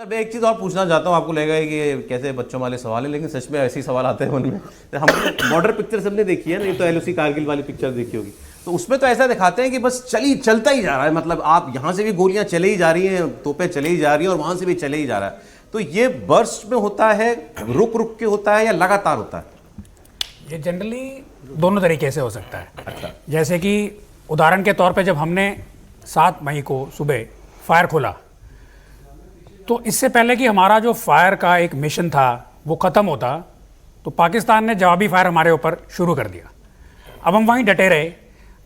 Sir मैं एक चीज़ और पूछना चाहता हूँ, आपको लगेगा कि ये कैसे बच्चों वाले सवाल है, लेकिन सच में ऐसे ही सवाल आते हैं मन में। तो हमने बॉर्डर पिक्चर सबने देखी है, नहीं तो एलओसी कारगिल वाली पिक्चर देखी होगी, तो उसमें तो ऐसा दिखाते हैं कि बस चलता ही जा रहा है, मतलब आप यहाँ से भी गोलियाँ चले ही जा रही हैं, तोपें चले ही जा रही हैं और वहाँ से भी चले ही जा रहा है। तो ये बर्स्ट में होता है, रुक रुक के होता है या लगातार होता है? ये जनरली दोनों तरीके से हो सकता है। अच्छा। जैसे कि उदाहरण के तौर पे जब हमने 7 मई को सुबह फायर खोला, तो इससे पहले कि हमारा जो फायर का एक मिशन था वो ख़त्म होता, तो पाकिस्तान ने जवाबी फायर हमारे ऊपर शुरू कर दिया। अब हम वहीं डटे रहे,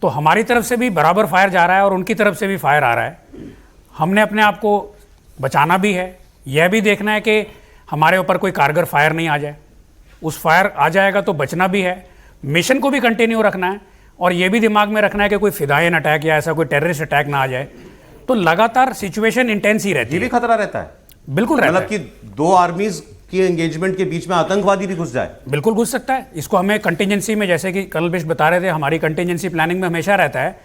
तो हमारी तरफ से भी बराबर फायर जा रहा है और उनकी तरफ से भी फायर आ रहा है। हमने अपने आप को बचाना भी है, यह भी देखना है कि हमारे ऊपर कोई कारगर फायर नहीं आ जाए। उस फायर आ जाएगा तो बचना भी है, मिशन को भी कंटिन्यू रखना है, और ये भी दिमाग में रखना है कि कोई फिदायन अटैक या ऐसा कोई टेररिस्ट अटैक ना आ जाए। तो लगातार सिचुएशन इंटेंस ही रहती है। ये भी खतरा रहता है? बिल्कुल रहता है। मतलब कि 2 आर्मीज की एंगेजमेंट के बीच में आतंकवादी भी घुस जाए? बिल्कुल घुस सकता है। इसको हमें कंटिजेंसी में, जैसे कि कर्नल बिष्ट बता रहे थे, हमारी कंटिजेंसी प्लानिंग में हमेशा रहता है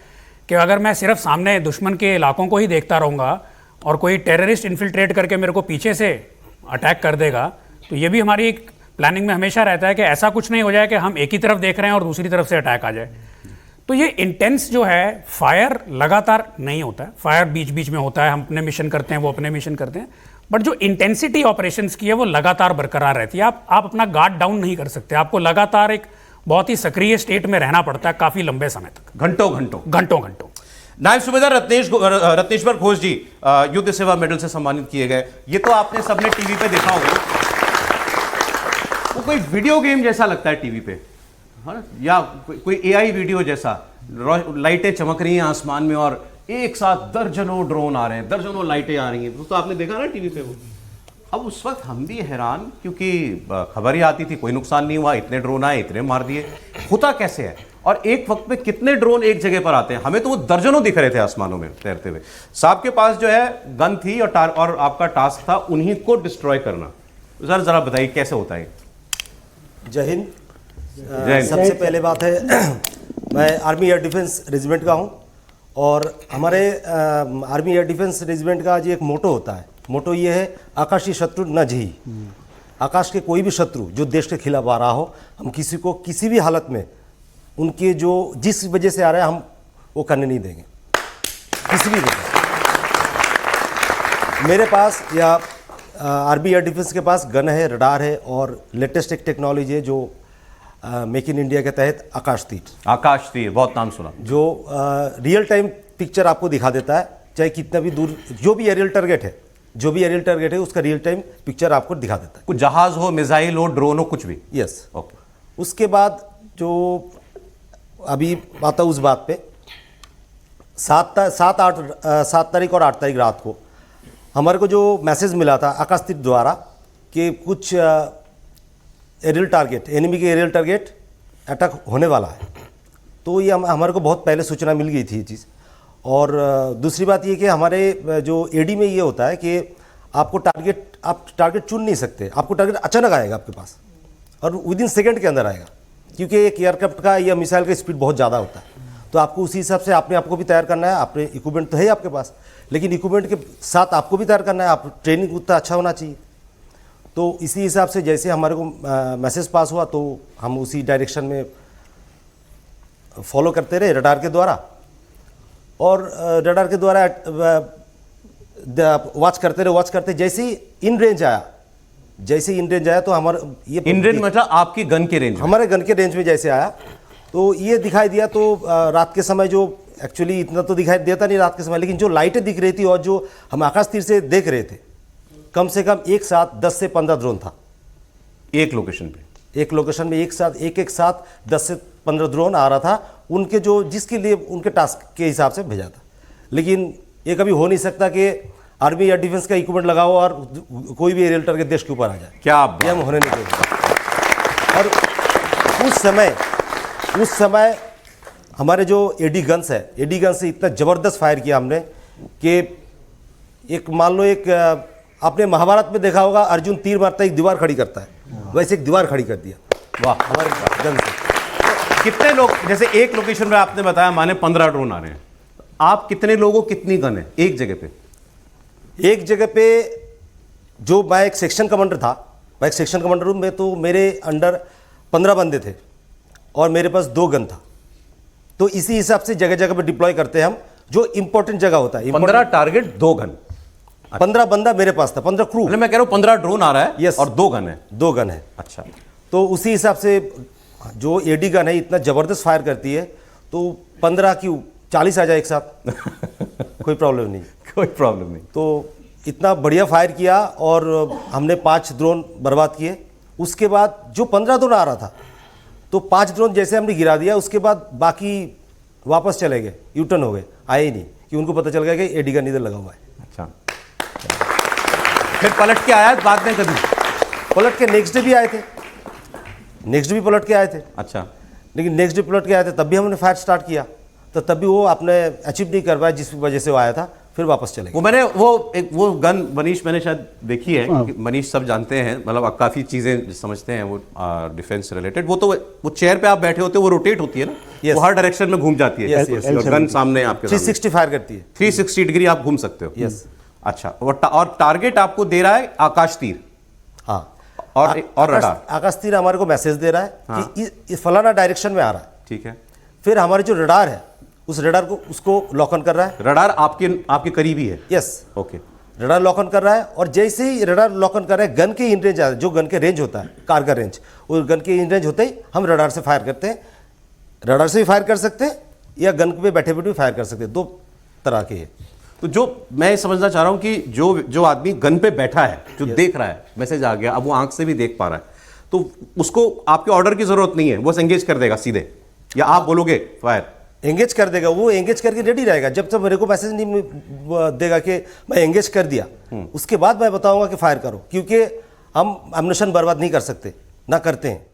कि अगर मैं सिर्फ सामने दुश्मन के इलाकों को ही देखता रहूँगा और कोई टेररिस्ट इन्फिल्ट्रेट करके मेरे को पीछे से अटैक कर देगा, तो ये भी हमारी एक प्लानिंग में हमेशा रहता है कि ऐसा कुछ नहीं हो जाए कि हम एक ही तरफ देख रहे हैं और दूसरी तरफ से अटैक आ जाए। तो ये इंटेंस जो है, फायर लगातार नहीं होता है, फायर बीच बीच में होता है, हम अपने मिशन करते हैं, वो अपने मिशन करते हैं, बट जो इंटेंसिटी ऑपरेशंस की है वो लगातार बरकरार रहती है। आप अपना गार्ड डाउन नहीं कर सकते, आपको लगातार एक बहुत ही सक्रिय स्टेट में रहना पड़ता है काफी लंबे समय तक, घंटों। नायब सूबेदार रत्नेश्वर घोष जी युद्ध सेवा मेडल से सम्मानित किए गए। ये तो आपने सबने टीवी पे देखा होगा, वो कोई वीडियो गेम जैसा लगता है टीवी पे, हाँ, या कोई एआई वीडियो जैसा, लाइटें चमक रही हैं आसमान में और एक साथ दर्जनों ड्रोन आ रहे हैं, दर्जनों लाइटें आ रही हैं। तो आपने देखा ना टीवी पे वो। अब उस वक्त हम भी हैरान, क्योंकि खबर ही आती थी कोई नुकसान नहीं हुआ, इतने ड्रोन आए, इतने मार दिए, होता कैसे है और एक वक्त में कितने ड्रोन एक जगह पर आते हैं? हमें तो वो दर्जनों दिख रहे थे आसमानों में तैरते हुए। साहब के पास जो है गन थी और आपका टास्क था उन्हीं को डिस्ट्रॉय करना। जरा बताइए कैसे होता है? जय हिंद। सबसे पहले बात है मैं आर्मी एयर डिफेंस रेजिमेंट का हूं, और हमारे आर्मी एयर डिफेंस रेजिमेंट का जो एक मोटो होता है, मोटो ये है, आकाशीय शत्रु न झी। आकाश के कोई भी शत्रु जो देश के खिलाफ आ रहा हो, हम किसी को किसी भी हालत में उनके जो जिस वजह से आ रहा है हम वो करने नहीं देंगे, किसी भी वजह। मेरे पास या आर्मी एयर डिफेंस के पास गन है, रडार है, और लेटेस्ट एक टेक्नोलॉजी है जो मेक इन इंडिया के तहत आकाश तीर, बहुत नाम सुना, जो रियल टाइम पिक्चर आपको दिखा देता है, चाहे कितना भी दूर जो भी एरियल टारगेट है उसका रियल टाइम पिक्चर आपको दिखा देता है। कुछ जहाज हो, मिसाइल हो, ड्रोन हो, कुछ भी। Yes, okay. उसके बाद जो अभी आता उस बात पे 7 तारीख और 8 तारीख रात को हमारे को जो मैसेज मिला था आकाश तीर द्वारा कि कुछ एरियल टारगेट, एनिमी के एरियल टारगेट अटैक होने वाला है, तो ये हमारे को बहुत पहले सूचना मिल गई थी ये चीज़। और दूसरी बात ये कि हमारे जो एडी में ये होता है कि आप टारगेट चुन नहीं सकते, आपको टारगेट अचानक आएगा आपके पास और विदिन सेकंड के अंदर आएगा, क्योंकि एक एयरक्राफ्ट का या मिसाइल का स्पीड बहुत ज़्यादा होता है। तो आपको उसी हिसाब से अपने आपको भी तैयार करना है। आपने इक्विपमेंट तो है आपके पास, लेकिन इक्विपमेंट के साथ आपको भी तैयार करना है, आप ट्रेनिंग उतना अच्छा होना चाहिए। तो इसी हिसाब से जैसे हमारे को मैसेज पास हुआ तो हम उसी डायरेक्शन में फॉलो करते रहे रडार के द्वारा, और रडार के द्वारा वॉच करते जैसे ही इन रेंज आया तो हमारे ये इन रेंज मतलब आपकी गन के रेंज, हमारे गन के रेंज में जैसे आया तो ये दिखाई दिया। तो रात के समय जो एक्चुअली इतना तो दिखाई देता नहीं रात के समय, लेकिन जो लाइटें दिख रही थी और जो हम आकाश तीर से देख रहे थे, कम से कम एक साथ 10 से 15 ड्रोन था एक लोकेशन में एक साथ 10 से 15 ड्रोन आ रहा था, उनके जो जिसके लिए उनके टास्क के हिसाब से भेजा था। लेकिन ये कभी हो नहीं सकता कि आर्मी एयर डिफेंस का इक्विपमेंट लगाओ और कोई भी एरियल टारगेट देश के ऊपर आ जाए, क्या ये हम होने नहीं देंगे। और उस समय हमारे जो एडी गन्स है, एडी गन से इतना ज़बरदस्त फायर किया हमने कि एक मान लो एक आपने महाभारत में देखा होगा अर्जुन तीर मारता एक दीवार खड़ी करता है, वैसे एक दीवार खड़ी कर दिया। वाह, हमारे गन से। कितने लोग, जैसे एक लोकेशन में आपने बताया माने 15 ड्रोन आ रहे हैं, आप कितने लोगों कितनी गन है एक जगह पे? एक जगह पे जो मैं एक सेक्शन कमांडर था, मैं एक सेक्शन कमांडर हूँ, मैं तो मेरे अंडर 15 बंदे थे और मेरे पास 2 गन था। तो इसी हिसाब से जगह जगह पे डिप्लॉय करते हैं हम, जो इंपॉर्टेंट जगह होता है। 15 टारगेट 2 गन, 15 बंदा मेरे पास था, 15 क्रू। मैं कह रहा हूँ 15 ड्रोन आ रहा है Yes. और 2 गन है। 2 गन है। अच्छा, तो उसी हिसाब से जो एडी गन है इतना ज़बरदस्त फायर करती है, तो 15 की 40 आ जाए एक साथ कोई प्रॉब्लम नहीं। कोई प्रॉब्लम नहीं। तो इतना बढ़िया फायर किया और हमने 5 ड्रोन बर्बाद किए। उसके बाद जो 15 ड्रोन आ रहा था, तो 5 ड्रोन जैसे हमने गिरा दिया, उसके बाद बाकी वापस चले गए, यूटर्न हो गए, आए ही नहीं, कि उनको पता चल गया कि एडी गन इधर लगा हुआ है। अच्छा, फिर पलट के आया बाद में कभी? पलट के नेक्स्ट डे भी आए थे, नेक्स्ट डे भी पलट के आए थे। अच्छा, लेकिन नेक्स्ट डे पलट के आए थे, तब भी हमने फायर स्टार्ट किया, तो तब भी वो आपने अचीव नहीं कर पाया जिस वजह से वो आया था, फिर वापस चले गए। मैंने वो गन मनीष मैंने शायद देखी है, कि मनीष सब जानते हैं, मतलब काफ़ी चीज़ें समझते हैं वो डिफेंस रिलेटेड। वो चेयर पे आप बैठे होते हो, वो रोटेट होती है ना, Yes. वो हर डायरेक्शन में घूम जाती है। Yes, yes, गन सामने आपके 360 फायर करती है। 360 डिग्री आप घूम सकते हो। Yes. अच्छा, और टारगेट आपको दे रहा है आकाश तीर हाँ, और रडार। आकाश तीर हमारे को मैसेज दे रहा है कि इस फलाना डायरेक्शन में आ रहा है। ठीक है, फिर हमारे जो रडार है, उस रडार को उसको लॉक ऑन कर रहा है। रडार आपके करीब ही है। Yes, okay, radar lock on कर रहा है, और जैसे ही रडार लॉक ऑन कर रहा है, गन के इन रेंज, जो गन के रेंज होता है, कार का रेंज, उस गन के इन रेंज होते ही हम रडार से फायर करते हैं। रडार से भी फायर कर सकते हैं या गन पे बैठे बैठे भी फायर कर सकते हैं, 2 तरह के हैं। तो जो मैं समझना चाह रहा हूँ कि जो आदमी गन पे बैठा है, जो देख रहा है, मैसेज आ गया, अब वो आंख से भी देख पा रहा है, तो उसको आपके ऑर्डर की जरूरत नहीं है, वो एंगेज कर देगा सीधे, या आप बोलोगे फायर? एंगेज कर देगा, वो एंगेज करके रेडी रहेगा। जब तक मेरे को मैसेज नहीं देगा कि मैं एंगेज कर दिया, उसके बाद मैं बताऊंगा कि फायर करो, क्योंकि हम एम्यूनिशन बर्बाद नहीं कर सकते, ना करते हैं।